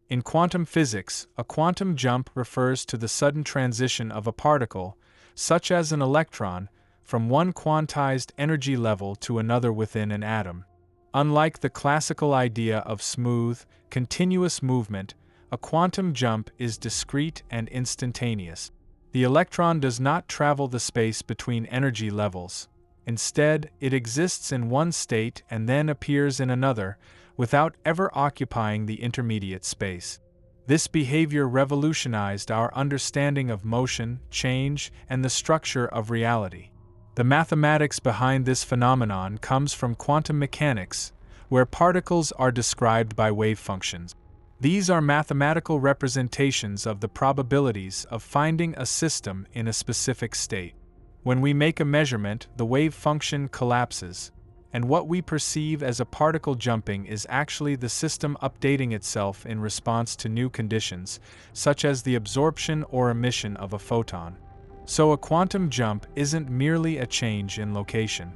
In quantum physics, a quantum jump refers to the sudden transition of a particle, such as an electron, from one quantized energy level to another within an atom. Unlike the classical idea of smooth, continuous movement, a quantum jump is discrete and instantaneous. The electron does not travel the space between energy levels. Instead, it exists in one state and then appears in another, without ever occupying the intermediate space. This behavior revolutionized our understanding of motion, change, and the structure of reality. The mathematics behind this phenomenon comes from quantum mechanics, where particles are described by wave functions. These are mathematical representations of the probabilities of finding a system in a specific state. When we make a measurement, the wave function collapses, and what we perceive as a particle jumping is actually the system updating itself in response to new conditions, such as the absorption or emission of a photon. So a quantum jump isn't merely a change in location.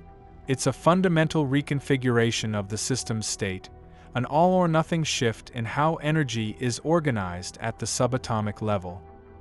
It's a fundamental reconfiguration of the system's state, an all-or-nothing shift in how energy is organized at the subatomic level.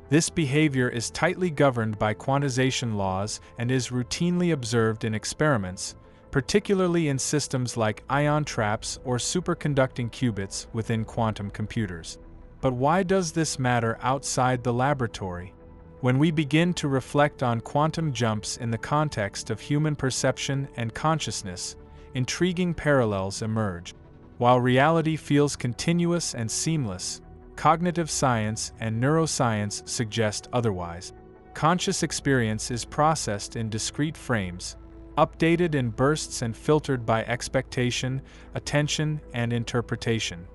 This behavior is tightly governed by quantization laws and is routinely observed in experiments, particularly in systems like ion traps or superconducting qubits within quantum computers. But why does this matter outside the laboratory? When we begin to reflect on quantum jumps in the context of human perception and consciousness, intriguing parallels emerge. While reality feels continuous and seamless, cognitive science and neuroscience suggest otherwise. Conscious experience is processed in discrete frames, updated in bursts and filtered by expectation, attention, and interpretation.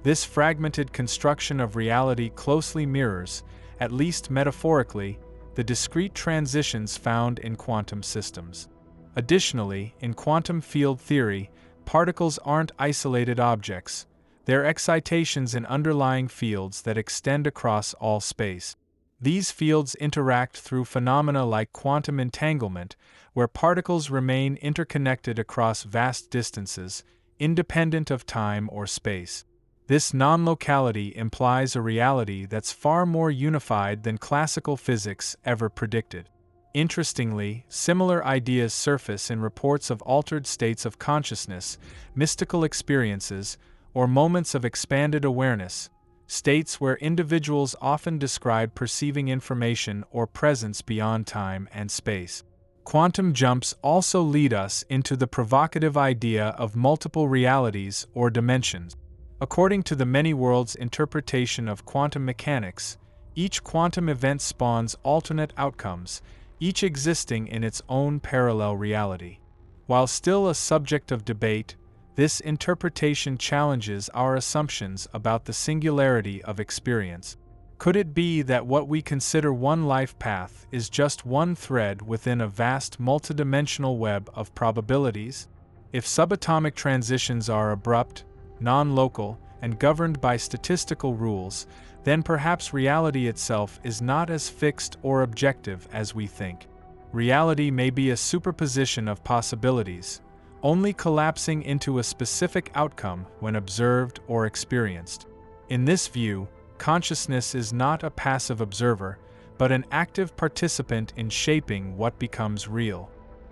This fragmented construction of reality closely mirrors, at least metaphorically, the discrete transitions found in quantum systems. Additionally, in quantum field theory, particles aren't isolated objects, they're excitations in underlying fields that extend across all space. These fields interact through phenomena like quantum entanglement, where particles remain interconnected across vast distances, independent of time or space. This non-locality implies a reality that's far more unified than classical physics ever predicted. Interestingly, similar ideas surface in reports of altered states of consciousness, mystical experiences, or moments of expanded awareness, states where individuals often describe perceiving information or presence beyond time and space. Quantum jumps also lead us into the provocative idea of multiple realities or dimensions. According to the many worlds interpretation of quantum mechanics, each quantum event spawns alternate outcomes, each existing in its own parallel reality. While still a subject of debate, this interpretation challenges our assumptions about the singularity of experience. Could it be that what we consider one life path is just one thread within a vast multidimensional web of probabilities? If subatomic transitions are abrupt, non-local, and governed by statistical rules, then perhaps reality itself is not as fixed or objective as we think. Reality may be a superposition of possibilities, only collapsing into a specific outcome when observed or experienced. In this view, consciousness is not a passive observer, but an active participant in shaping what becomes real.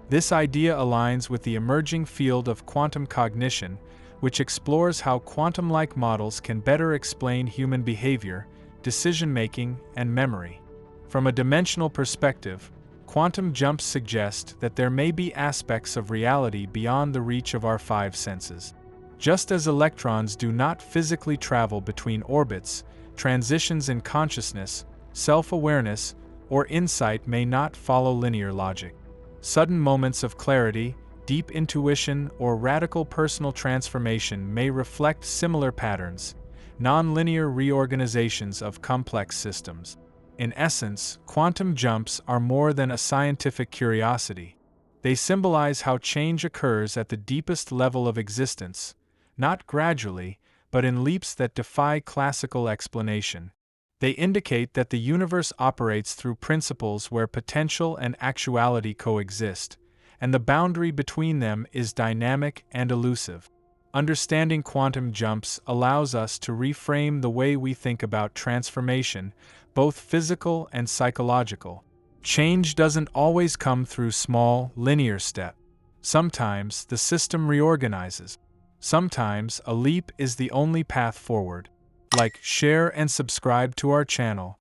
This idea aligns with the emerging field of quantum cognition, which explores how quantum-like models can better explain human behavior, decision-making, and memory. From a dimensional perspective, quantum jumps suggest that there may be aspects of reality beyond the reach of our five senses. Just as electrons do not physically travel between orbits, transitions in consciousness, self-awareness, or insight may not follow linear logic. Sudden moments of clarity, deep intuition, or radical personal transformation may reflect similar patterns, non-linear reorganizations of complex systems. In essence, quantum jumps are more than a scientific curiosity. They symbolize how change occurs at the deepest level of existence, not gradually, but in leaps that defy classical explanation. They indicate that the universe operates through principles where potential and actuality coexist, and the boundary between them is dynamic and elusive. Understanding quantum jumps allows us to reframe the way we think about transformation, both physical and psychological. Change doesn't always come through small, linear steps. Sometimes the system reorganizes. Sometimes a leap is the only path forward. Like, share, and subscribe to our channel